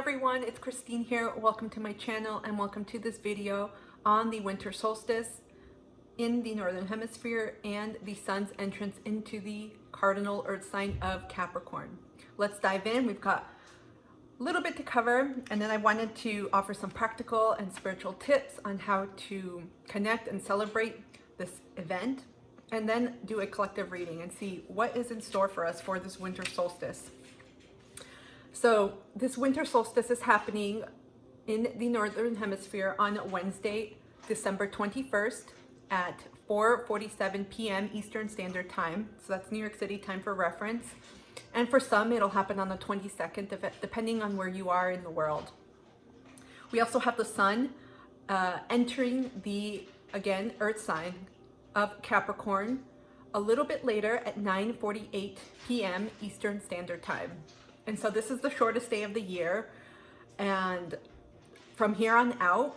everyone, it's Christine here. Welcome to my channel and welcome to this video on the winter solstice in the Northern Hemisphere and the sun's entrance into the cardinal earth sign of Capricorn. Let's dive in. We've got a little bit to cover, and then I wanted to offer some practical and spiritual tips on how to connect and celebrate this event, and then do a collective reading and see what is in store for us for this winter solstice. So this winter solstice is happening in the Northern Hemisphere on Wednesday, December 21st at 4:47 p.m. Eastern Standard Time. So that's New York City time for reference. And for some, it'll happen on the 22nd, depending on where you are in the world. We also have the sun entering the, again, earth sign of Capricorn a little bit later at 9:48 p.m. Eastern Standard Time. And so this is the shortest day of the year, and from here on out,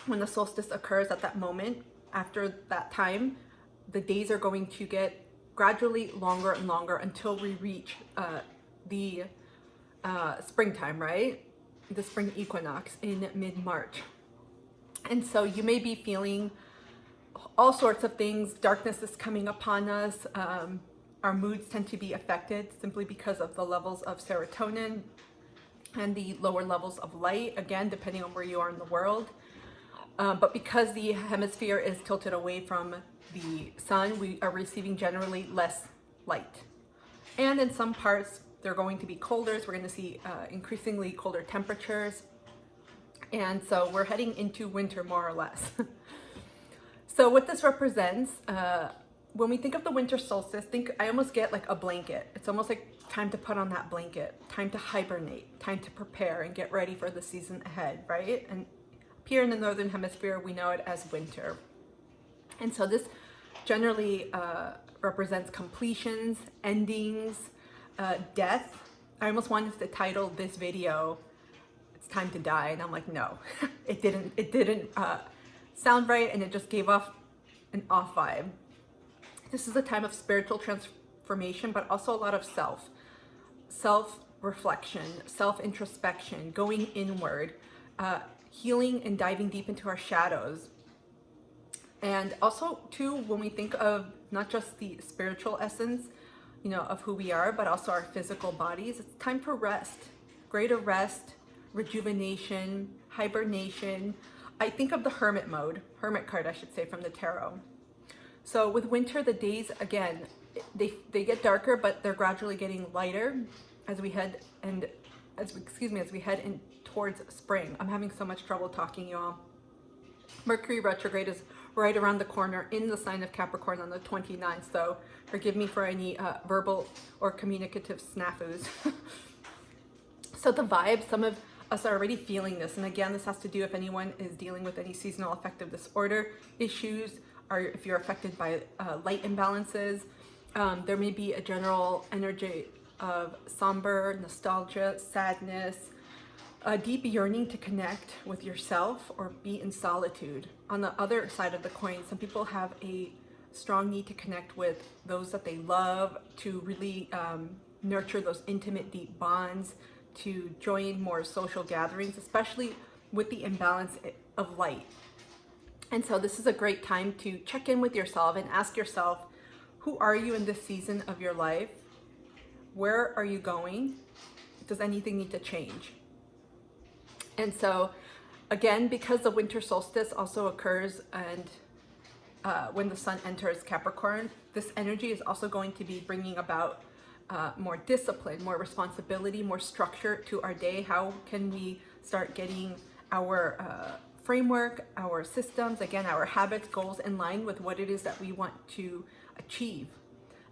when the solstice occurs at that moment, after that time, the days are going to get gradually longer and longer until we reach the springtime, right? The spring equinox in mid-March. And so you may be feeling all sorts of things. Darkness is coming upon us. Our moods tend to be affected simply because of the levels of serotonin and the lower levels of light, again, depending on where you are in the world. But because the hemisphere is tilted away from the sun, we are receiving generally less light. And in some parts, they're going to be colder. So we're going to see increasingly colder temperatures. And so we're heading into winter more or less. So what this represents, when we think of the winter solstice, I almost get like a blanket. It's almost like time to put on that blanket, time to hibernate, time to prepare and get ready for the season ahead, right? And here in the Northern Hemisphere, we know it as winter. And so this generally represents completions, endings, death. I almost wanted to title this video, "It's Time to Die," and I'm like, no, it didn't sound right, and it just gave off an off vibe. This is a time of spiritual transformation, but also a lot of self-reflection, self-introspection, going inward, healing and diving deep into our shadows. And also too, when we think of not just the spiritual essence, of who we are, but also our physical bodies, it's time for rest, greater rest, rejuvenation, hibernation. I think of the hermit card, I should say, from the tarot. So with winter, the days, again, they get darker, but they're gradually getting lighter as we head in towards spring. I'm having so much trouble talking, y'all. Mercury retrograde is right around the corner in the sign of Capricorn on the 29th. So forgive me for any verbal or communicative snafus. So the vibe, some of us are already feeling this. And again, this has to do if anyone is dealing with any seasonal affective disorder issues, or if you're affected by light imbalances. There may be a general energy of somber, nostalgia, sadness, a deep yearning to connect with yourself or be in solitude. On the other side of the coin, some people have a strong need to connect with those that they love, to really nurture those intimate, deep bonds, to join more social gatherings, especially with the imbalance of light. And so this is a great time to check in with yourself and ask yourself, who are you in this season of your life? Where are you going? Does anything need to change? And so, again, because the winter solstice also occurs and when the sun enters Capricorn, this energy is also going to be bringing about more discipline, more responsibility, more structure to our day. How can we start getting our framework, our systems, again, our habits, goals in line with what it is that we want to achieve?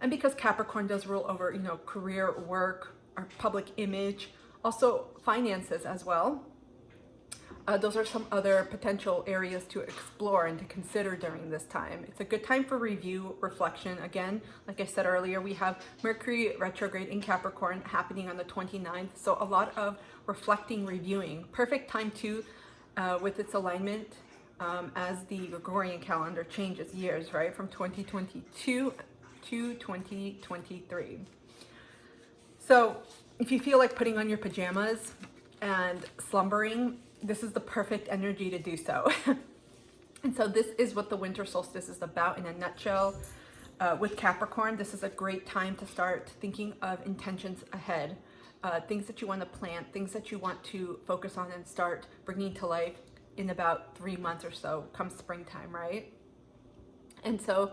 And because Capricorn does rule over, career, work, our public image, also finances as well. Those are some other potential areas to explore and to consider during this time. It's a good time for review, reflection. Again, like I said earlier, we have Mercury retrograde in Capricorn happening on the 29th. So a lot of reflecting, reviewing. Perfect time too, with its alignment as the Gregorian calendar changes years, right? From 2022 to 2023. So if you feel like putting on your pajamas, and slumbering, this is the perfect energy to do so. And so this is what the winter solstice is about in a nutshell. With Capricorn, this is a great time to start thinking of intentions ahead, things that you want to plant, things that you want to focus on and start bringing to life in about 3 months or so, come springtime, right? And so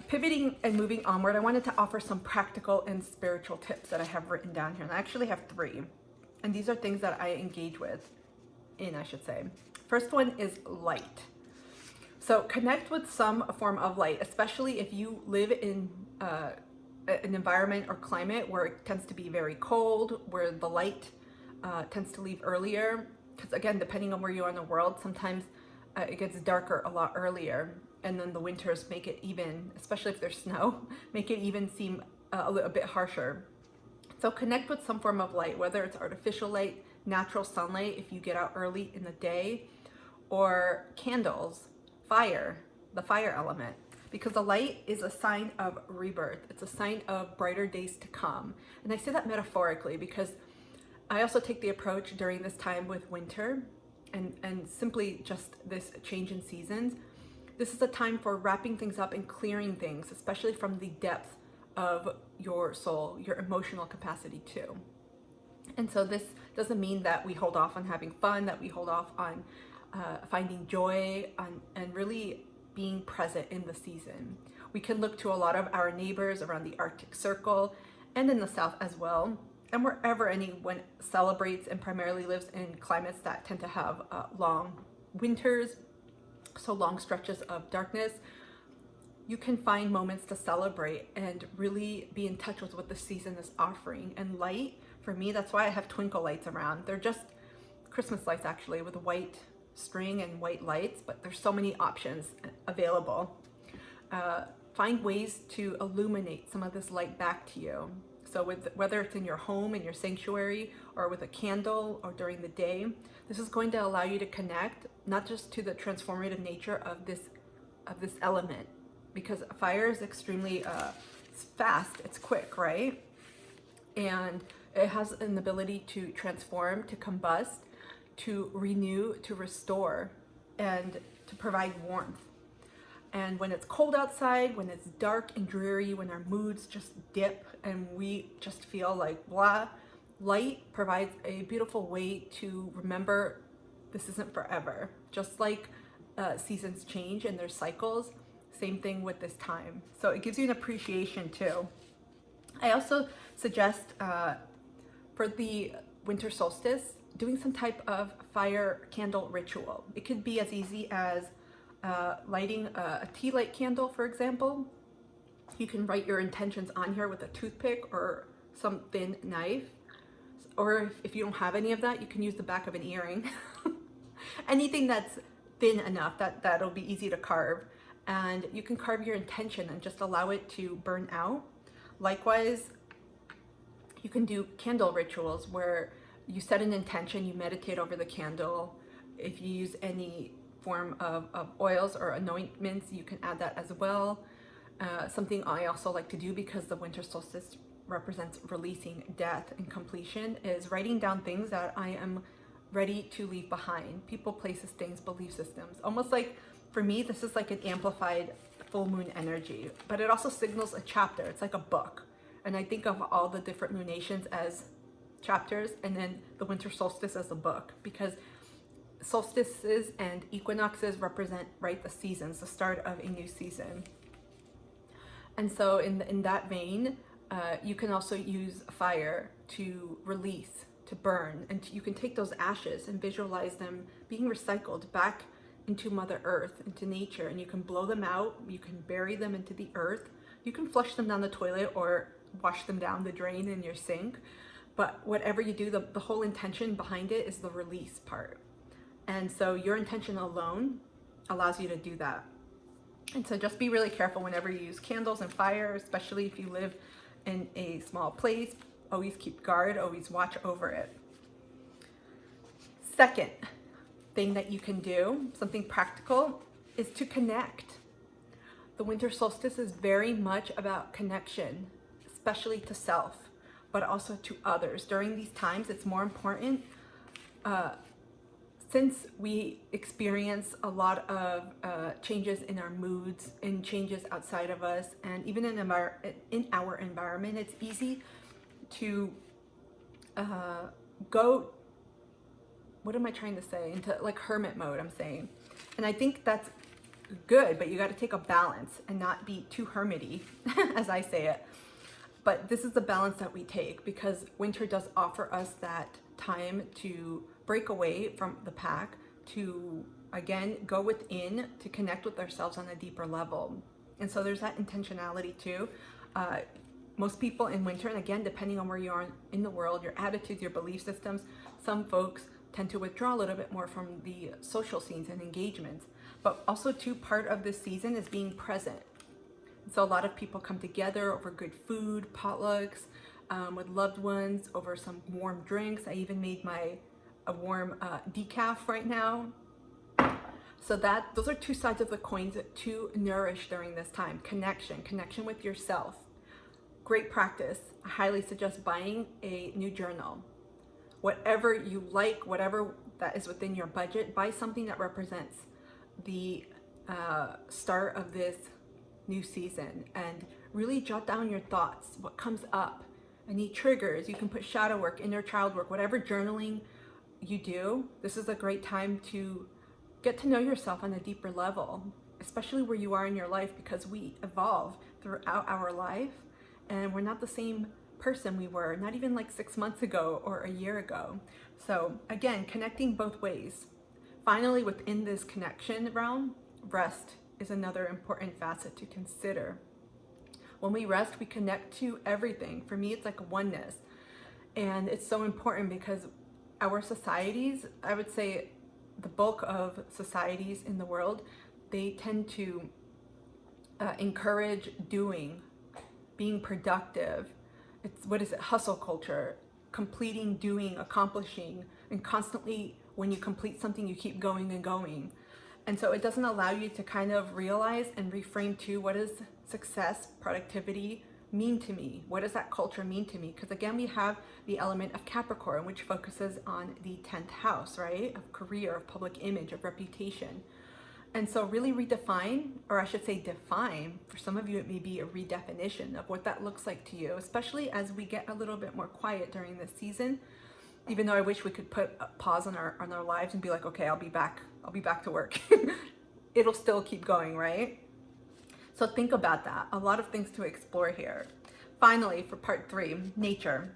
pivoting and moving onward, I wanted to offer some practical and spiritual tips that I have written down here. And I actually have 3. And these are things that I engage with I should say. First one is light. So connect with some form of light, especially if you live in an environment or climate where it tends to be very cold, where the light tends to leave earlier. Because again, depending on where you are in the world, sometimes it gets darker a lot earlier. And then the winters make it even, especially if there's snow, make it even seem a little bit harsher. So connect with some form of light, whether it's artificial light, natural sunlight if you get out early in the day, or candles, fire, the fire element, because the light is a sign of rebirth. It's a sign of brighter days to come. And I say that metaphorically because I also take the approach during this time with winter and simply just this change in seasons. This is a time for wrapping things up and clearing things, especially from the depth of your soul, your emotional capacity too. And so this doesn't mean that we hold off on having fun, that we hold off on finding joy and really being present in the season. We can look to a lot of our neighbors around the Arctic Circle and in the South as well, and wherever anyone celebrates and primarily lives in climates that tend to have long winters, so long stretches of darkness. You can find moments to celebrate and really be in touch with what the season is offering. And light, for me, that's why I have twinkle lights around. They're just Christmas lights actually, with white string and white lights, but there's so many options available. Find ways to illuminate some of this light back to you. So whether it's in your home, in your sanctuary, or with a candle, or during the day, this is going to allow you to connect not just to the transformative nature of this element, because fire is extremely fast, it's quick, right? And it has an ability to transform, to combust, to renew, to restore, and to provide warmth. And when it's cold outside, when it's dark and dreary, when our moods just dip and we just feel like blah, light provides a beautiful way to remember this isn't forever. Just like seasons change and their cycles, same thing with this time. So it gives you an appreciation too. I also suggest for the winter solstice, doing some type of fire candle ritual. It could be as easy as lighting a tea light candle, for example. You can write your intentions on here with a toothpick or some thin knife. Or if you don't have any of that, you can use the back of an earring. Anything that's thin enough that'll be easy to carve. And you can carve your intention and just allow it to burn out. Likewise, you can do candle rituals where you set an intention, you meditate over the candle. If you use any form of oils or anointments, you can add that as well. Something I also like to do, because the winter solstice represents releasing death and completion, is writing down things that I am ready to leave behind. People, places, things, belief systems. Almost like, for me, this is like an amplified full moon energy, but it also signals a chapter. It's like a book. And I think of all the different lunations as chapters, and then the winter solstice as a book, because solstices and equinoxes represent, right, the seasons, the start of a new season. And so in that vein, you can also use fire to release, to burn, and you can take those ashes and visualize them being recycled back into Mother Earth, into nature, and you can blow them out, you can bury them into the earth, you can flush them down the toilet or wash them down the drain in your sink. But whatever you do, the whole intention behind it is the release part. And so your intention alone allows you to do that. And so just be really careful whenever you use candles and fire, especially if you live in a small place. Always keep guard, always watch over it. Second thing that you can do, something practical, is to connect. The winter solstice is very much about connection, especially to self, but also to others. During these times, it's more important, since we experience a lot of changes in our moods and changes outside of us, and even in our environment, it's easy to go, what am I trying to say, into like hermit mode, I'm saying. And I think that's good, but you got to take a balance and not be too hermity, as I say it. But this is the balance that we take, because winter does offer us that time to break away from the pack, to again go within, to connect with ourselves on a deeper level. And so there's that intentionality too. Most people in winter, and again, depending on where you are in the world, your attitudes, your belief systems, some folks tend to withdraw a little bit more from the social scenes and engagements. But also too, part of this season is being present. So a lot of people come together over good food, potlucks, with loved ones, over some warm drinks. I even made a warm decaf right now. So those are two sides of the coin to nourish during this time. Connection with yourself. Great practice. I highly suggest buying a new journal. Whatever you like, whatever that is within your budget, buy something that represents the start of this new season, and really jot down your thoughts, what comes up, any triggers. You can put shadow work, inner child work, whatever journaling you do. This is a great time to get to know yourself on a deeper level, especially where you are in your life, because we evolve throughout our life, and we're not the same person we were not even like 6 months ago or a year ago. So again, connecting both ways. Finally, within this connection realm, rest is another important facet to consider. When we rest, we connect to everything. For me, it's like a oneness. And it's so important because our societies, I would say the bulk of societies in the world, they tend to encourage doing, being productive. It's, what is it, hustle culture, completing, doing, accomplishing, and constantly when you complete something, you keep going and going. And so it doesn't allow you to kind of realize and reframe to, what does success, productivity mean to me? What does that culture mean to me? Because again, we have the element of Capricorn, which focuses on the 10th house, right? Of career, of public image, of reputation. And so really redefine, or I should say define, for some of you it may be a redefinition of what that looks like to you, especially as we get a little bit more quiet during this season. Even though I wish we could put a pause on our lives and be like, okay, I'll be back to work. It'll still keep going, right? So think about that. A lot of things to explore here. Finally, for part 3, nature.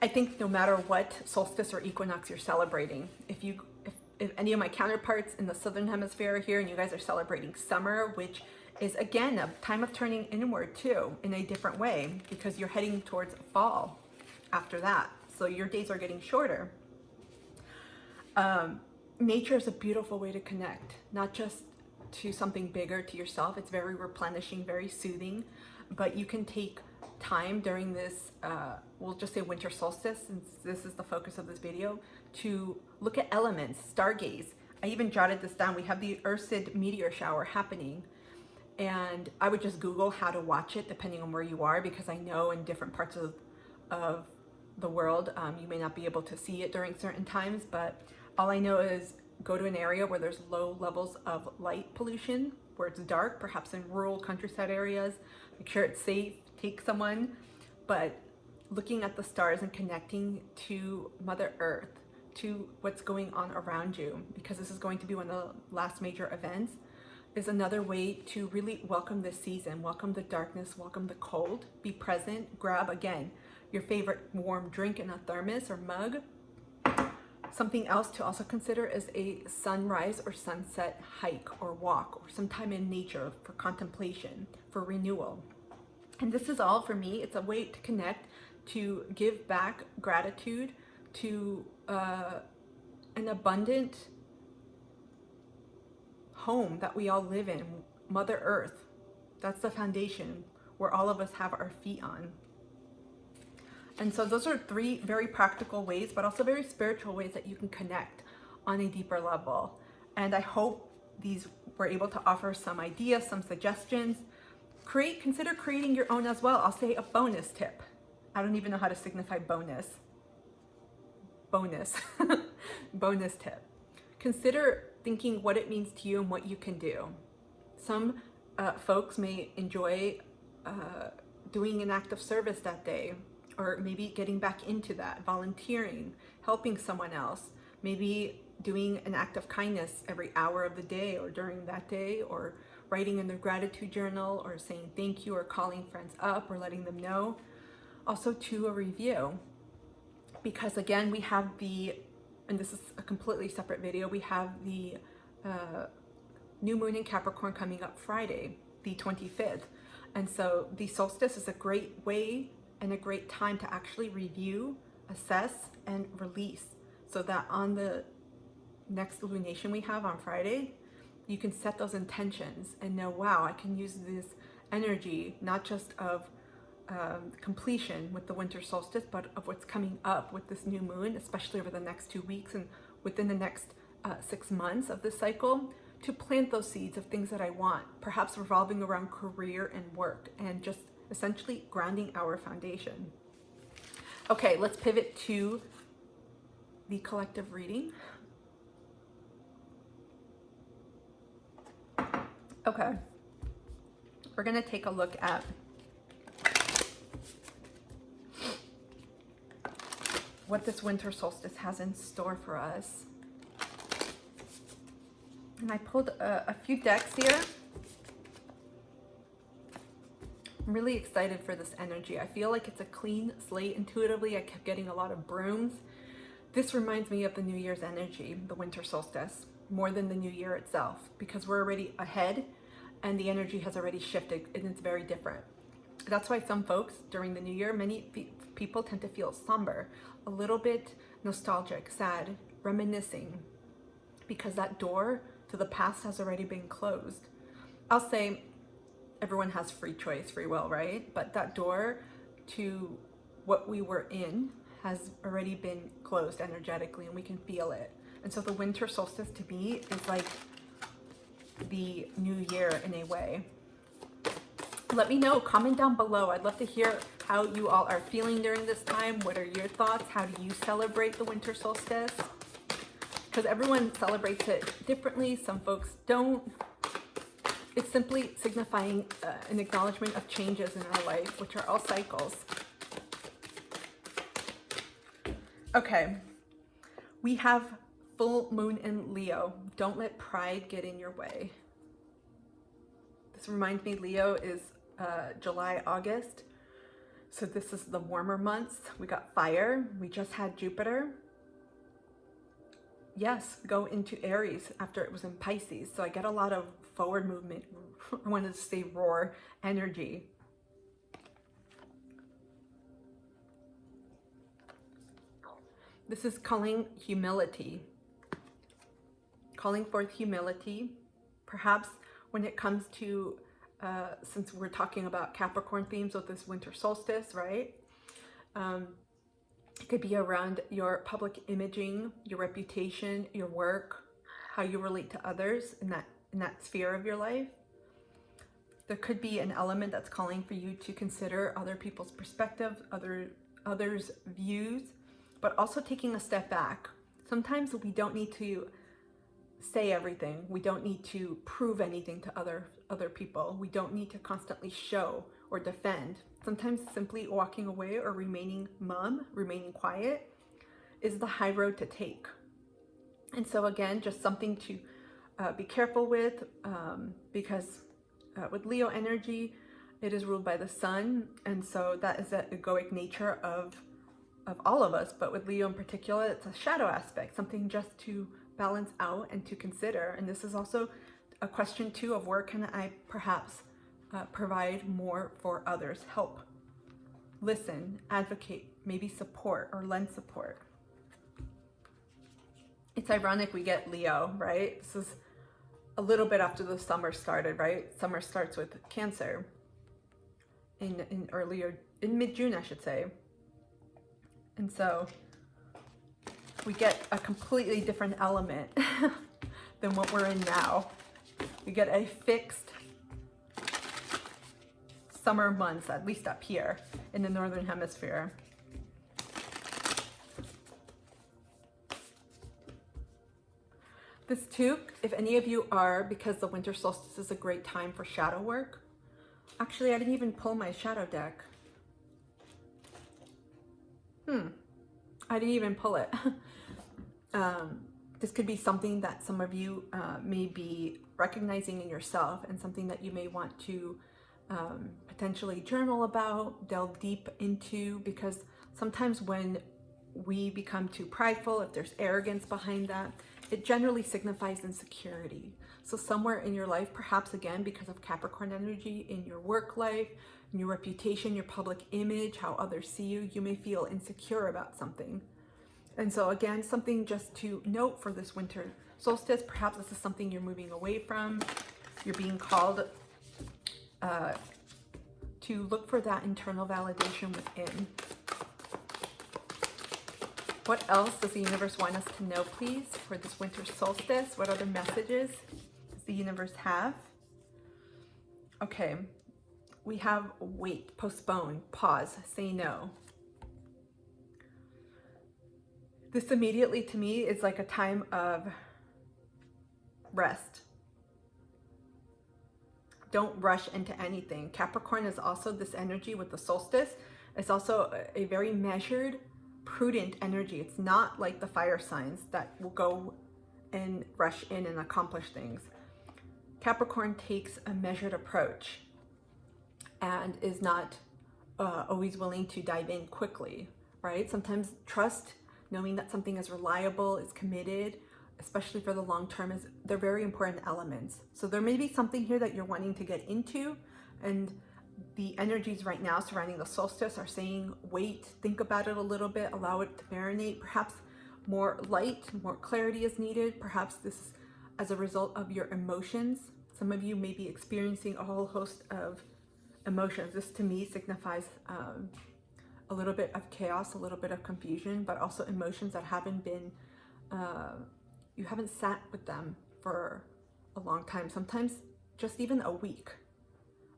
I think no matter what solstice or equinox you're celebrating, if any of my counterparts in the Southern Hemisphere are here and you guys are celebrating summer, which is again a time of turning inward too, in a different way, because you're heading towards fall after that. So your days are getting shorter. Nature is a beautiful way to connect, not just to something bigger, to yourself. It's very replenishing, very soothing, but you can take time during this, we'll just say winter solstice, since this is the focus of this video, to look at elements, stargaze. I even jotted this down. We have the Ursid meteor shower happening, and I would just Google how to watch it depending on where you are, because I know in different parts of the world, you may not be able to see it during certain times, but all I know is go to an area where there's low levels of light pollution, where it's dark, perhaps in rural countryside areas. Make sure it's safe, take someone, but looking at the stars and connecting to Mother Earth, to what's going on around you, because this is going to be one of the last major events, is another way to really welcome this season, welcome the darkness, welcome the cold, be present, grab again your favorite warm drink in a thermos or mug. Something else to also consider is a sunrise or sunset hike or walk, or some time in nature for contemplation, for renewal. And this is all, for me, it's a way to connect, to give back gratitude to an abundant home that we all live in, Mother Earth. That's the foundation where all of us have our feet on. And so those are 3 very practical ways, but also very spiritual ways that you can connect on a deeper level. And I hope these were able to offer some ideas, some suggestions. Consider creating your own as well. I'll say a bonus tip. I don't even know how to signify bonus. Bonus. Bonus tip. Consider thinking what it means to you and what you can do. Some folks may enjoy doing an act of service that day, or maybe getting back into that, volunteering, helping someone else, maybe doing an act of kindness every hour of the day or during that day, or writing in their gratitude journal, or saying thank you, or calling friends up, or letting them know. Also to a review, because again, we have and this is a completely separate video, we have the new moon in Capricorn coming up Friday, the 25th. And so the solstice is a great way and a great time to actually review, assess, and release, so that on the next illumination we have on Friday, you can set those intentions and know, wow, I can use this energy, not just of completion with the winter solstice, but of what's coming up with this new moon, especially over the next 2 weeks and within the next 6 months of this cycle, to plant those seeds of things that I want, perhaps revolving around career and work, and just essentially grounding our foundation. Okay, let's pivot to the collective reading. Okay, we're gonna take a look at what this winter solstice has in store for us. And I pulled a few decks here. I'm really excited for this energy. I feel like it's a clean slate. Intuitively, I kept getting a lot of brooms. This reminds me of the New Year's energy, the winter solstice, more than the New Year itself, because we're already ahead and the energy has already shifted and it's very different. That's why some folks during the New Year, many people tend to feel somber, a little bit nostalgic, sad, reminiscing, because that door to the past has already been closed. I'll say everyone has free choice, free will, right? But that door to what we were in has already been closed energetically, and we can feel it. And so the winter solstice to me is like the new year in a way. Let me know, comment down below. I'd love to hear how you all are feeling during this time. What are your thoughts? How do you celebrate the winter solstice? Because everyone celebrates it differently. Some folks don't. It's simply signifying an acknowledgement of changes in our life, which are all cycles. Okay, we have full moon in Leo. Don't let pride get in your way. This reminds me, Leo is July, August. So this is the warmer months. We got fire. We just had Jupiter. Yes, go into Aries after it was in Pisces. So I get a lot of forward movement. I wanted to say roar energy. This is calling humility. Calling forth humility. Perhaps when it comes to, since we're talking about Capricorn themes with this winter solstice, right? It could be around your public imaging, your reputation, your work, how you relate to others in that sphere of your life. There could be an element that's calling for you to consider other people's perspectives, others' views, but also taking a step back. Sometimes we don't need to say everything. We don't need to prove anything to other people. We don't need to constantly show or defend. Sometimes simply walking away or remaining mum, remaining quiet, is the high road to take. And so again, just something to be careful with, because with Leo energy, it is ruled by the sun, and so that is the egoic nature of all of us. But with Leo in particular, it's a shadow aspect, something just to balance out and to consider. And this is also a question too of where can I perhaps provide more for others, help, listen, advocate, maybe support or lend support. It's ironic we get Leo, right? This is a little bit after the summer started, right? Summer starts with Cancer in mid-June, I should say. And so we get a completely different element than what we're in now. We get a fixed summer months, at least up here in the Northern Hemisphere. This too, if any of you are, because the winter solstice is a great time for shadow work. Actually, I didn't even pull my shadow deck. I didn't even pull it. This could be something that some of you may be recognizing in yourself, and something that you may want to potentially journal about, delve deep into, because sometimes when we become too prideful, if there's arrogance behind that, it generally signifies insecurity. So somewhere in your life, perhaps again because of Capricorn energy, in your work life, in your reputation, your public image, how others see you, you may feel insecure about something. And so again, something just to note for this winter solstice, perhaps this is something you're moving away from. You're being called to look for that internal validation within. What else does the universe want us to know, please, for this winter solstice? What other messages does the universe have? Okay, we have wait, postpone, pause, say no. This immediately to me is like a time of rest. Don't rush into anything. Capricorn is also this energy with the solstice. It's also a very measured, prudent energy. It's not like the fire signs that will go and rush in and accomplish things. Capricorn takes a measured approach and is not always willing to dive in quickly, right? Sometimes trust, knowing that something is reliable, is committed, especially for the long term, they're very important elements. So there may be something here that you're wanting to get into, and the energies right now surrounding the solstice are saying, wait, think about it a little bit, allow it to marinate. Perhaps more light, more clarity is needed. Perhaps this is as a result of your emotions. Some of you may be experiencing a whole host of emotions. This to me signifies a little bit of chaos, a little bit of confusion, but also emotions that haven't been, you haven't sat with them for a long time. Sometimes just even a week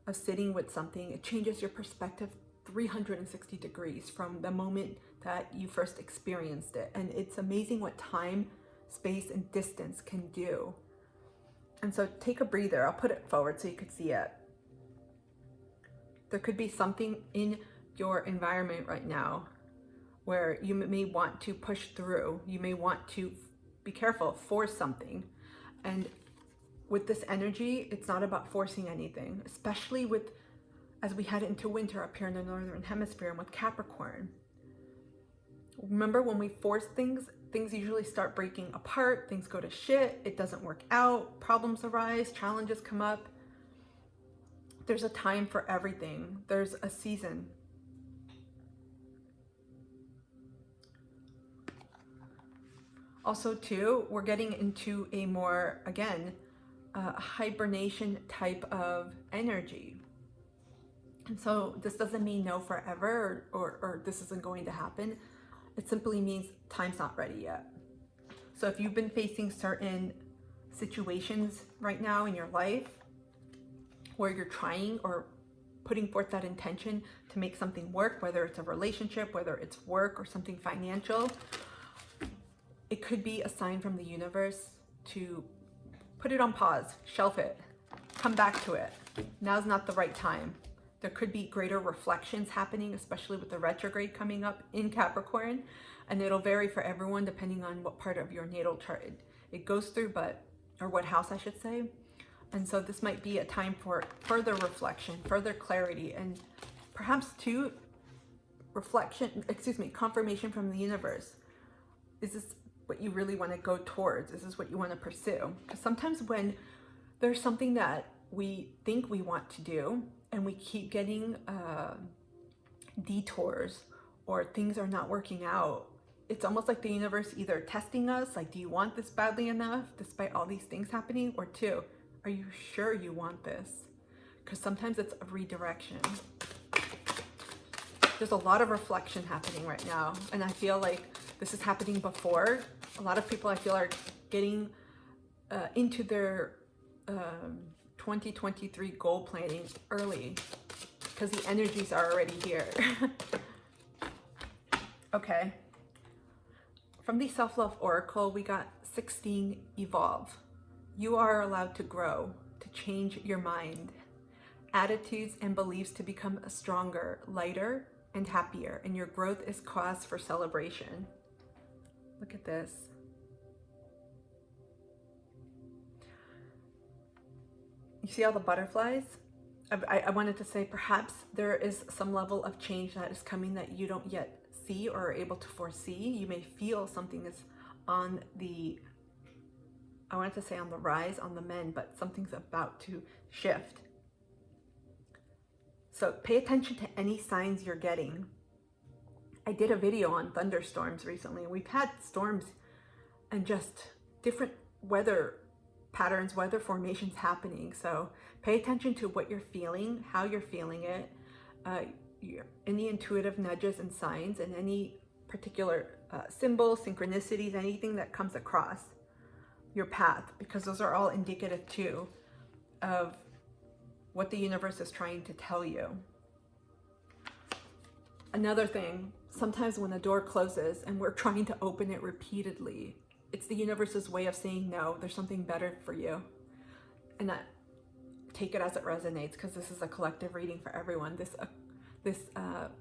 of sitting with something, it changes your perspective 360 degrees from the moment that you first experienced it. And it's amazing what time, space, and distance can do. And so take a breather. I'll put it forward so you could see it. There could be something in your environment right now where you may want to push through. You may want to be careful, force something. And with this energy, it's not about forcing anything, especially with, as we head into winter up here in the Northern Hemisphere and with Capricorn. Remember, when we force things, things usually start breaking apart, things go to shit, it doesn't work out, problems arise, challenges come up. There's a time for everything. There's a season. Also too, we're getting into a more, again, hibernation type of energy. And so this doesn't mean no forever or this isn't going to happen. It simply means time's not ready yet. So if you've been facing certain situations right now in your life where you're trying or putting forth that intention to make something work, whether it's a relationship, whether it's work or something financial, it could be a sign from the universe to put it on pause, shelf it, come back to it. Now's not the right time. There could be greater reflections happening, especially with the retrograde coming up in Capricorn, and it'll vary for everyone depending on what part of your natal chart it goes through, or what house I should say. And so this might be a time for further reflection, further clarity, and perhaps too, confirmation from the universe. Is this what you really want to go towards? Is this what you want to pursue? Because sometimes when there's something that we think we want to do and we keep getting detours or things are not working out, it's almost like the universe either testing us, like, do you want this badly enough despite all these things happening? Or two, are you sure you want this? Because sometimes it's a redirection. There's a lot of reflection happening right now, and I feel like this is happening before. A lot of people, I feel, are getting into their 2023 goal planning early, because the energies are already here. Okay. From the Self-Love Oracle, we got 16, evolve. You are allowed to grow, to change your mind, attitudes and beliefs to become stronger, lighter, and happier, and your growth is cause for celebration. Look at this. You see all the butterflies? I wanted to say perhaps there is some level of change that is coming that you don't yet see or are able to foresee. You may feel something is on the, I wanted to say on the rise, on the mend, but something's about to shift. So pay attention to any signs you're getting. I did a video on thunderstorms recently. We've had storms and just different weather patterns, weather formations happening. So pay attention to what you're feeling, how you're feeling it, any intuitive nudges and signs, and any particular symbols, synchronicities, anything that comes across your path, because those are all indicative too of what the universe is trying to tell you. Another thing, sometimes when a door closes and we're trying to open it repeatedly, it's the universe's way of saying, no, there's something better for you. And take it as it resonates, because this is a collective reading for everyone. This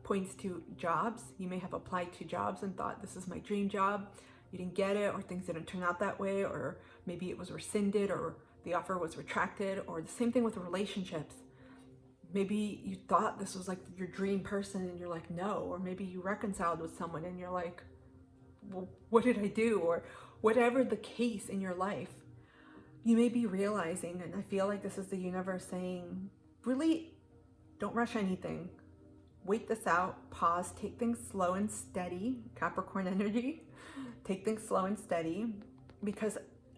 points to jobs. You may have applied to jobs and thought, this is my dream job. You didn't get it, or things didn't turn out that way, or maybe it was rescinded, or the offer was retracted, or the same thing with relationships. Maybe you thought this was like your dream person and you're like, no, or maybe you reconciled with someone and you're like, well, what did I do? Or whatever the case in your life, you may be realizing, and I feel like this is the universe saying, really don't rush anything. Wait this out, pause, take things slow and steady, Capricorn energy. Take things slow and steady, because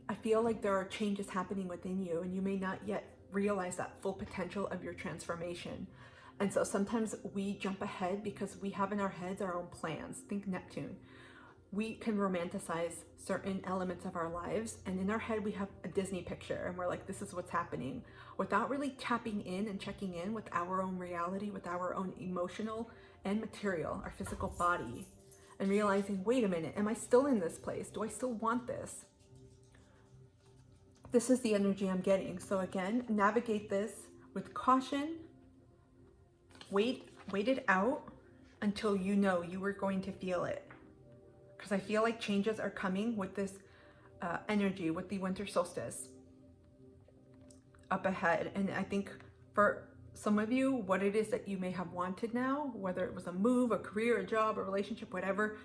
I feel like there are changes happening within you and you may not yet realize that full potential of your transformation. And so sometimes we jump ahead because we have in our heads our own plans. Think Neptune. We can romanticize certain elements of our lives, and in our head we have a Disney picture and we're like, this is what's happening, without really tapping in and checking in with our own reality, with our own emotional and material, our physical body, and realizing, wait a minute, am I still in this place? Do I still want this? This is the energy I'm getting. So again, navigate this with caution. Wait it out until you know you are going to feel it. Because I feel like changes are coming with this energy, with the winter solstice up ahead. And I think for some of you, what it is that you may have wanted now, whether it was a move, a career, a job, a relationship, whatever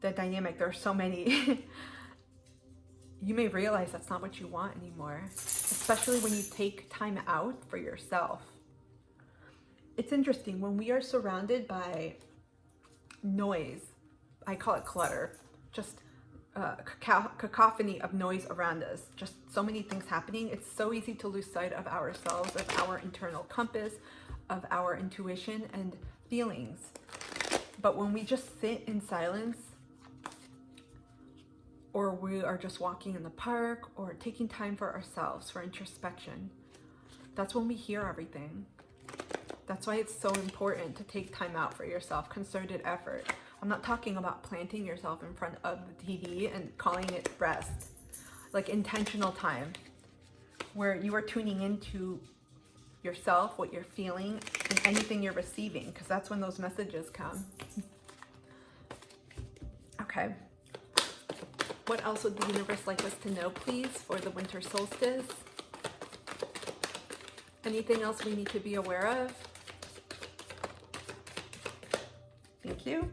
the dynamic, there are so many, you may realize that's not what you want anymore, especially when you take time out for yourself. It's interesting, when we are surrounded by noise, I call it clutter, just cacophony of noise around us, just so many things happening. It's so easy to lose sight of ourselves, of our internal compass, of our intuition and feelings. But when we just sit in silence, or we are just walking in the park, or taking time for ourselves, for introspection, that's when we hear everything. That's why it's so important to take time out for yourself, concerted effort. I'm not talking about planting yourself in front of the TV and calling it rest. Like intentional time, where you are tuning into yourself, what you're feeling, and anything you're receiving, because that's when those messages come. Okay. What else would the universe like us to know, please, for the winter solstice? Anything else we need to be aware of? Thank you.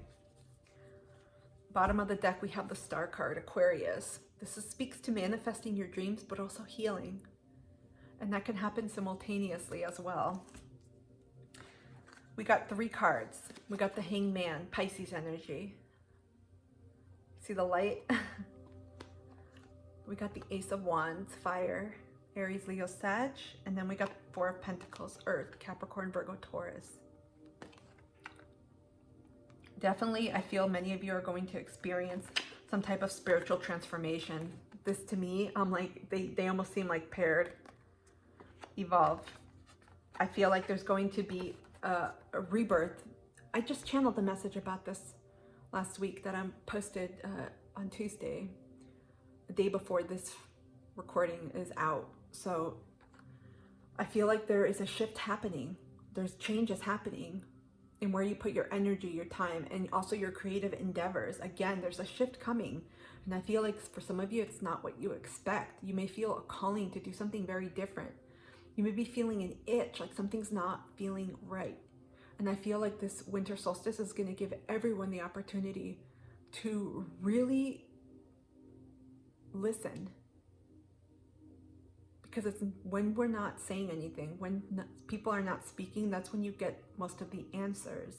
Bottom of the deck, we have the Star card, Aquarius. This speaks to manifesting your dreams, but also healing. And that can happen simultaneously as well. We got 3 cards. We got the Hangman, Pisces energy. See the light? We got the Ace of Wands, fire, Aries, Leo, Sag. And then we got 4 of Pentacles, Earth, Capricorn, Virgo, Taurus. Definitely, I feel many of you are going to experience some type of spiritual transformation. This to me, I'm like, they almost seem like paired. Evolve. I feel like there's going to be a rebirth. I just channeled the message about this last week that I posted on Tuesday, the day before this recording is out. So I feel like there is a shift happening. There's changes happening in where you put your energy, your time, and also your creative endeavors. Again, there's a shift coming. And I feel like for some of you, it's not what you expect. You may feel a calling to do something very different. You may be feeling an itch, like something's not feeling right. And I feel like this winter solstice is going to give everyone the opportunity to really listen. Because it's when we're not saying anything, when people are not speaking, that's when you get most of the answers.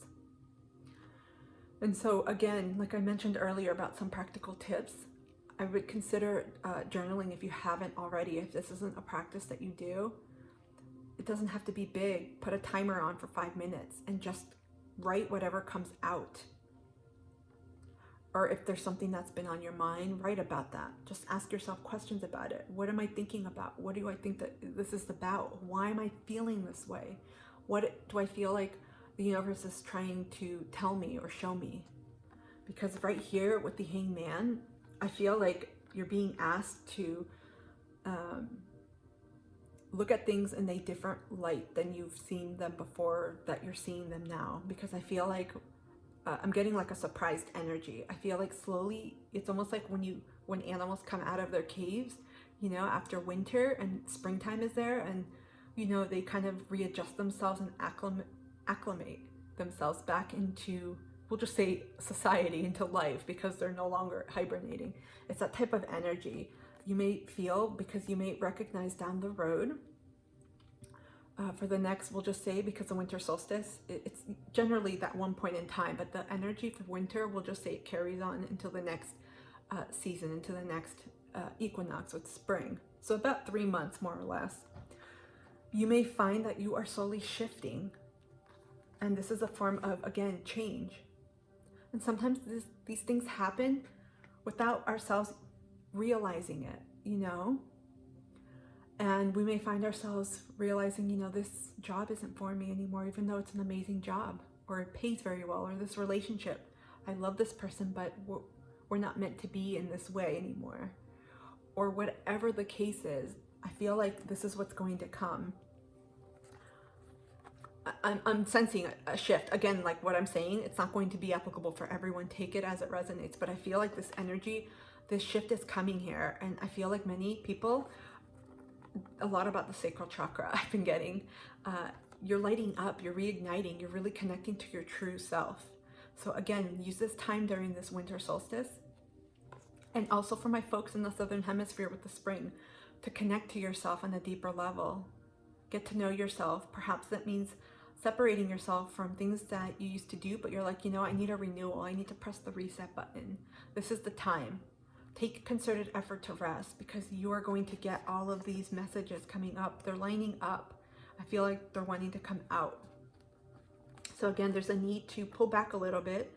And so again, like I mentioned earlier about some practical tips, I would consider journaling if you haven't already. If this isn't a practice that you do, it doesn't have to be big. Put a timer on for 5 minutes and just write whatever comes out. Or if there's something that's been on your mind, write about that. Just ask yourself questions about it. What am I thinking about? What do I think that this is about? Why am I feeling this way? What do I feel like the universe is trying to tell me or show me? Because right here with the Hanged Man, I feel like you're being asked to look at things in a different light than you've seen them before, that you're seeing them now. Because I feel like I'm getting like a surprised energy. I feel like slowly, it's almost like when animals come out of their caves, you know, after winter and springtime is there, and you know, they kind of readjust themselves and acclimate themselves back into, we'll just say society, into life, because they're no longer hibernating. It's that type of energy you may feel, because you may recognize down the road for the next, we'll just say, because of winter solstice, it's generally that one point in time, but the energy for winter, we'll just say it carries on until the next season, into the next equinox with spring. So about 3 months, more or less. You may find that you are slowly shifting, and this is a form of, again, change. And sometimes these things happen without ourselves realizing it, you know? And we may find ourselves realizing, you know, this job isn't for me anymore, even though it's an amazing job, or it pays very well, or this relationship, I love this person, but we're not meant to be in this way anymore. Or whatever the case is, I feel like this is what's going to come. I'm sensing a shift. Again, like what I'm saying, it's not going to be applicable for everyone. Take it as it resonates. But I feel like this energy, this shift is coming here. And I feel like many people, a lot about the sacral chakra I've been getting, you're lighting up, you're reigniting, you're really connecting to your true self. So again, use this time during this winter solstice. And also for my folks in the Southern Hemisphere with the spring, to connect to yourself on a deeper level. Get to know yourself. Perhaps that means separating yourself from things that you used to do, but you're like, you know, I need a renewal. I need to press the reset button. This is the time. Take concerted effort to rest, because you are going to get all of these messages coming up. They're lining up. I feel like they're wanting to come out. So again, there's a need to pull back a little bit,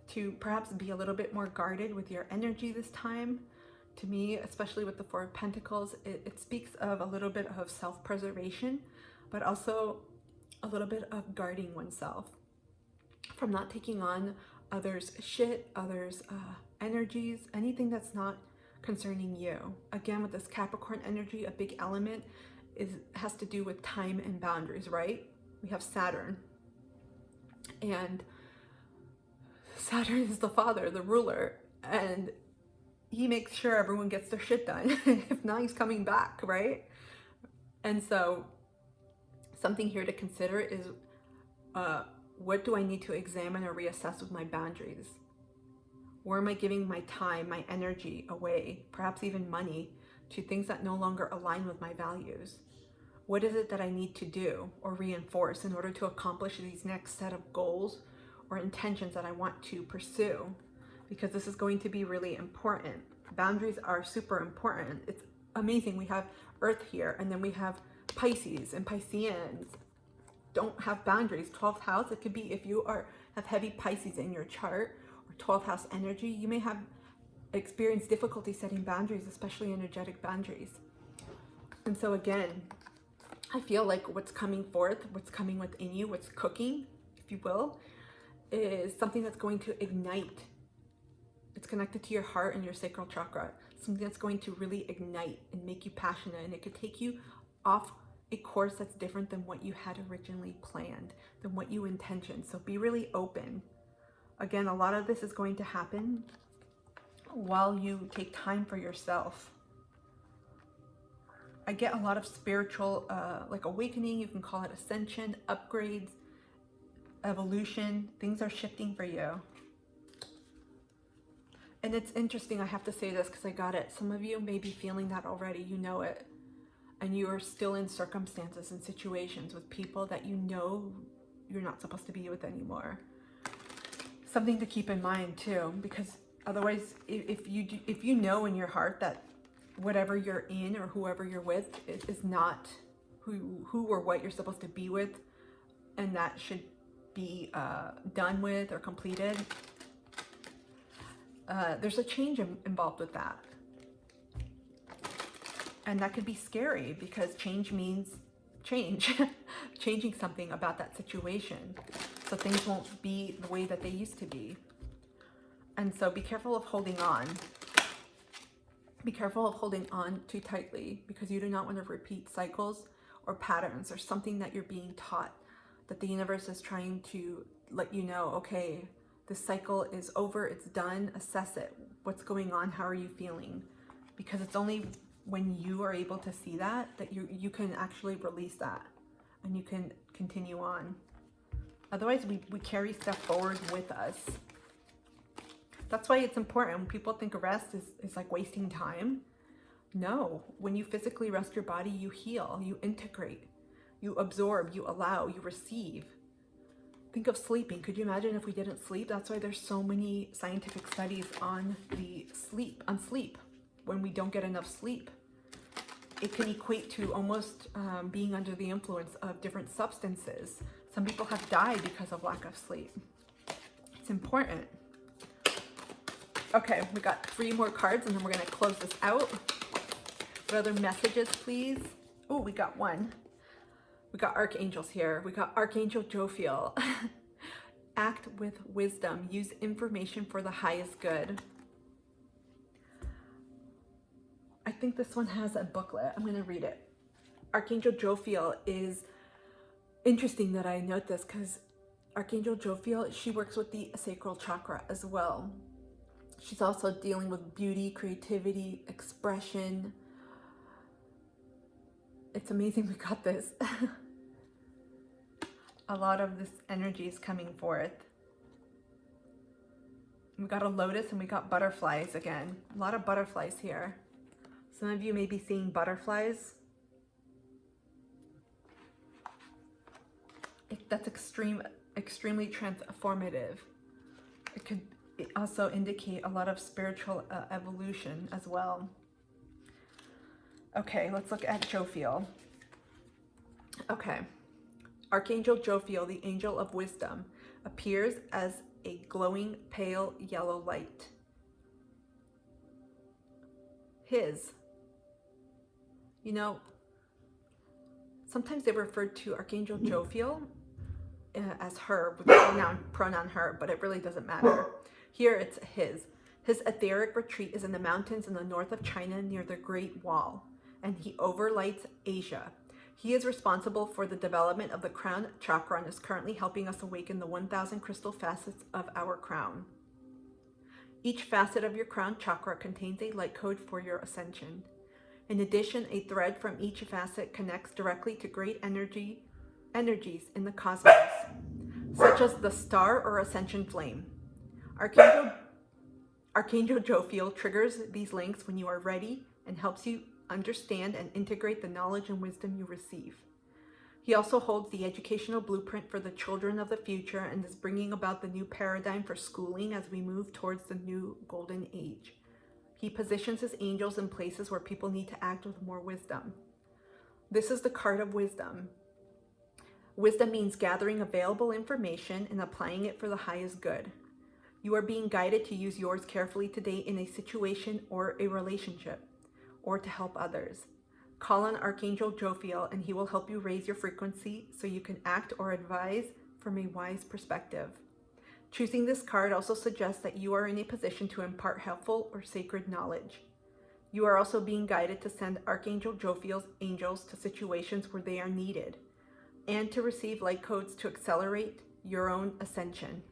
to perhaps be a little bit more guarded with your energy this time. To me, especially with the Four of Pentacles, it speaks of a little bit of self-preservation, but also a little bit of guarding oneself from not taking on others' shit, others' energies, anything that's not concerning you. Again, with this Capricorn energy, a big element has to do with time and boundaries, right? We have Saturn, and Saturn is the father, the ruler, and he makes sure everyone gets their shit done. If not, he's coming back, right? And so something here to consider is what do I need to examine or reassess with my boundaries? Where am I giving my time, my energy away, perhaps even money, to things that no longer align with my values? What is it that I need to do or reinforce in order to accomplish these next set of goals or intentions that I want to pursue? Because this is going to be really important. Boundaries are super important. It's amazing. We have Earth here, and then we have Pisces, and Pisceans don't have boundaries. 12th house, it could be if you have heavy Pisces in your chart, or 12th house energy, you may have experienced difficulty setting boundaries, especially energetic boundaries. And so again, I feel like what's coming forth, what's coming within you, what's cooking, if you will, is something that's going to ignite. It's connected to your heart and your sacral chakra. Something that's going to really ignite and make you passionate, and it could take you off a course that's different than what you had originally planned, than what you intentioned. So be really open. Again, a lot of this is going to happen while you take time for yourself. I get a lot of spiritual like awakening, you can call it ascension, upgrades, evolution. Things are shifting for you. And it's interesting, I have to say this because I got it. Some of you may be feeling that already, you know it. And you are still in circumstances and situations with people that you know you're not supposed to be with anymore. Something to keep in mind too, because otherwise, if you know in your heart that whatever you're in or whoever you're with is not who or what you're supposed to be with, and that should be done with or completed, there's a change involved with that. And that could be scary because change means change, changing something about that situation. So things won't be the way that they used to be. And so be careful of holding on. Be careful of holding on too tightly, because you do not want to repeat cycles or patterns or something that you're being taught, that the universe is trying to let you know, okay, this cycle is over, it's done, assess it. What's going on? How are you feeling? Because it's only when you are able to see that you can actually release that and you can continue on. Otherwise, we carry stuff forward with us. That's why it's important. When people think of rest is like wasting time. No, when you physically rest your body, you heal, you integrate, you absorb, you allow, you receive. Think of sleeping. Could you imagine if we didn't sleep? That's why there's so many scientific studies on sleep. When we don't get enough sleep, it can equate to almost being under the influence of different substances. Some people have died because of lack of sleep. It's important. Okay, we got 3 more cards and then we're going to close this out. What other messages, please? Oh, we got one. We got archangels here. We got Archangel Jophiel. Act with wisdom. Use information for the highest good. I think this one has a booklet. I'm going to read it. Archangel Jophiel is interesting that I note this, because Archangel Jophiel, she works with the sacral chakra as well. She's also dealing with beauty, creativity, expression. It's amazing we got this. A lot of this energy is coming forth. We got a lotus and we got butterflies again. A lot of butterflies here. Some of you may be seeing butterflies. That's extremely transformative. It could also indicate a lot of spiritual evolution as well. Okay, let's look at Jophiel. Okay. Archangel Jophiel, the angel of wisdom, appears as a glowing pale yellow light. You know, sometimes they refer to Archangel Jophiel as her, with pronoun her, but it really doesn't matter. Here it's his. His etheric retreat is in the mountains in the north of China near the Great Wall, and he overlights Asia. He is responsible for the development of the crown chakra and is currently helping us awaken the 1,000 crystal facets of our crown. Each facet of your crown chakra contains a light code for your ascension. In addition, a thread from each facet connects directly to great energies in the cosmos, such as the star or ascension flame. Archangel Jophiel triggers these links when you are ready and helps you understand and integrate the knowledge and wisdom you receive. He also holds the educational blueprint for the children of the future and is bringing about the new paradigm for schooling as we move towards the new golden age. He positions his angels in places where people need to act with more wisdom. This is the card of wisdom. Wisdom means gathering available information and applying it for the highest good. You are being guided to use yours carefully today in a situation or a relationship, or to help others. Call on Archangel Jophiel and he will help you raise your frequency so you can act or advise from a wise perspective. Choosing this card also suggests that you are in a position to impart helpful or sacred knowledge. You are also being guided to send Archangel Jophiel's angels to situations where they are needed and to receive light codes to accelerate your own ascension.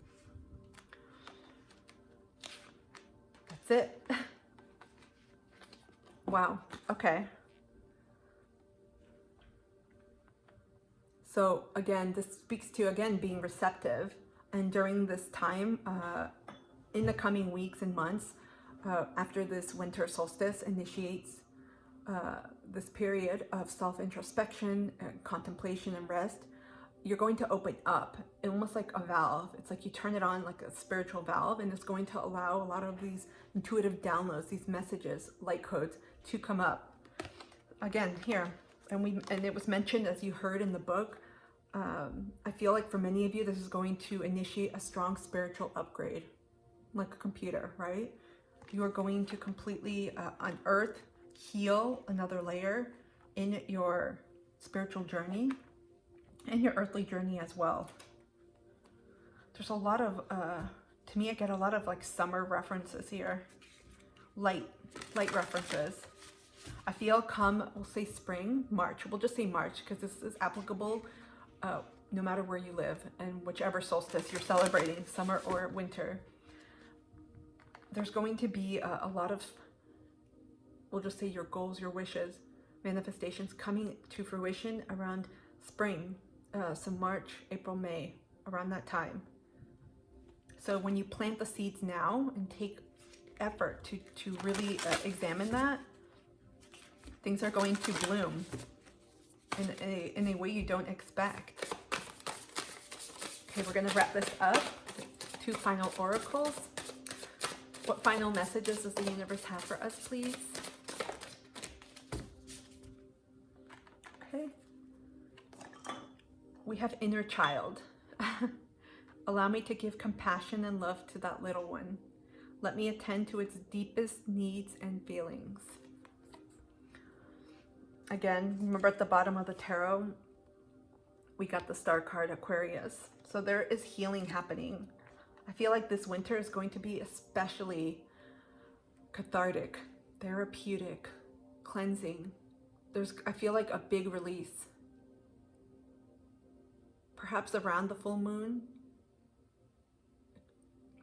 That's it. Wow. Okay. So again, this speaks to, again, being receptive. And during this time, in the coming weeks and months, after this winter solstice initiates this period of self-introspection, contemplation, and rest, you're going to open up, almost like a valve. It's like you turn it on like a spiritual valve, and it's going to allow a lot of these intuitive downloads, these messages, light codes, to come up. Again, here, and it was mentioned, as you heard in the book, I feel like for many of you, this is going to initiate a strong spiritual upgrade, like a computer, right? You are going to completely unearth, heal another layer in your spiritual journey and your earthly journey as well. There's a lot of, to me, I get a lot of like summer references here, light references. I feel come, we'll say spring, March, we'll just say March because this is applicable no matter where you live and whichever solstice you're celebrating, summer or winter. There's going to be a lot of, we'll just say your goals, your wishes, manifestations coming to fruition around spring, so March, April, May, around that time. So when you plant the seeds now and take effort to really examine that, things are going to bloom in a way you don't expect. Okay, we're going to wrap this up. 2 final oracles. What final messages does the universe have for us, please? Okay. We have inner child. Allow me to give compassion and love to that little one. Let me attend to its deepest needs and feelings. Again, remember at the bottom of the tarot, we got the star card, Aquarius. So there is healing happening. I feel like this winter is going to be especially cathartic, therapeutic, cleansing. I feel like a big release. Perhaps around the full moon.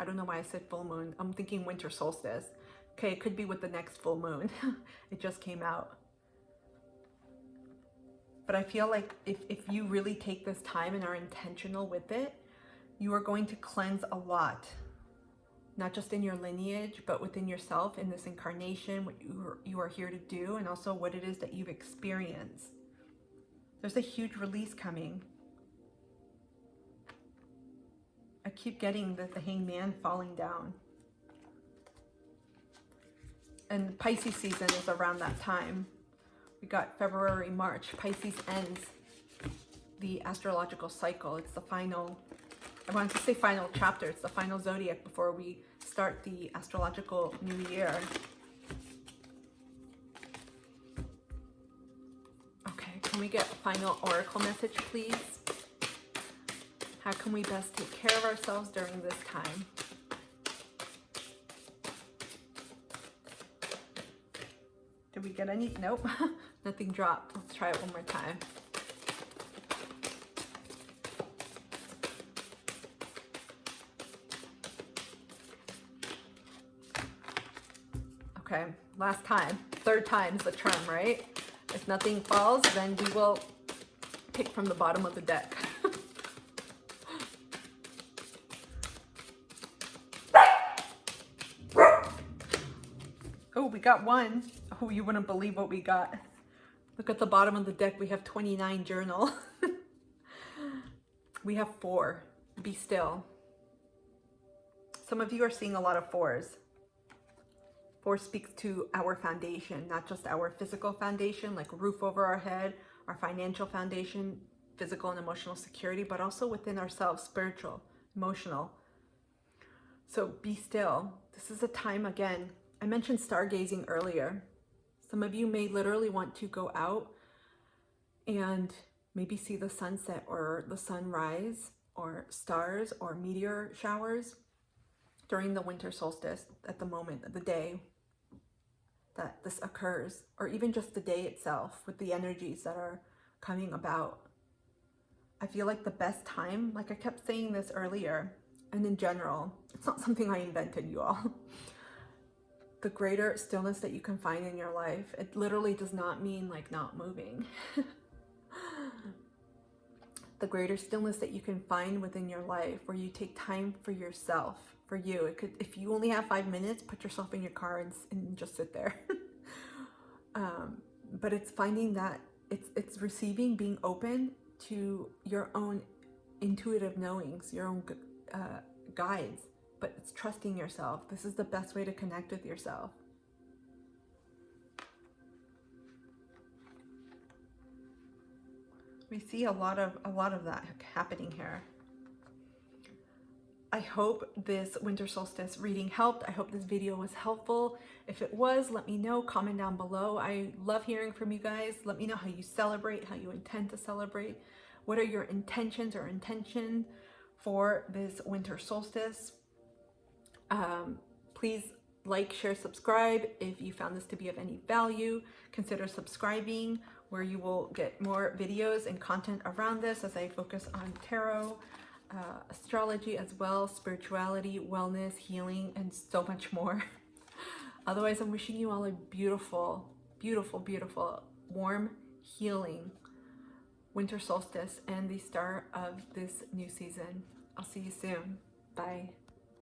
I don't know why I said full moon. I'm thinking winter solstice. Okay, it could be with the next full moon. It just came out. But I feel like if you really take this time and are intentional with it, you are going to cleanse a lot. Not just in your lineage, but within yourself in this incarnation, what you are here to do, and also what it is that you've experienced. There's a huge release coming. I keep getting the hangman falling down. And Pisces season is around that time. We got February, March. Pisces ends the astrological cycle. It's the final, I wanted to say final chapter. It's the final zodiac before we start the astrological new year. Okay, can we get a final oracle message, please? How can we best take care of ourselves during this time? Did we get any? Nope. Nothing dropped. Let's try it one more time. Okay, last time. 3rd time's the charm, right? If nothing falls, then we will pick from the bottom of the deck. Oh, we got one. Oh, you wouldn't believe what we got. Look at the bottom of the deck. We have 29 journal. We have 4. Be still. Some of you are seeing a lot of 4s. 4 speaks to our foundation, not just our physical foundation, like a roof over our head, our financial foundation, physical and emotional security, but also within ourselves, spiritual, emotional. So be still. This is a time, again, I mentioned stargazing earlier. Some of you may literally want to go out and maybe see the sunset or the sunrise or stars or meteor showers during the winter solstice at the moment of the day that this occurs, or even just the day itself with the energies that are coming about. I feel like the best time, like I kept saying this earlier, and in general, it's not something I invented, you all. The greater stillness that you can find in your life, it literally does not mean like not moving. The greater stillness that you can find within your life, where you take time for yourself, for you. It could, if you only have 5 minutes, put yourself in your car and just sit there. But it's finding that it's receiving, being open to your own intuitive knowings, your own guides, but it's trusting yourself. This is the best way to connect with yourself. We see a lot of that happening here. I hope this winter solstice reading helped. I hope this video was helpful. If it was, let me know, comment down below. I love hearing from you guys. Let me know how you celebrate, how you intend to celebrate. What are your intentions or intention for this winter solstice? Please like, share, subscribe. If you found this to be of any value, consider subscribing, where you will get more videos and content around this as I focus on tarot, astrology as well, spirituality, wellness, healing, and so much more. Otherwise, I'm wishing you all a beautiful, beautiful, beautiful, warm, healing winter solstice and the start of this new season. I'll see you soon. Bye.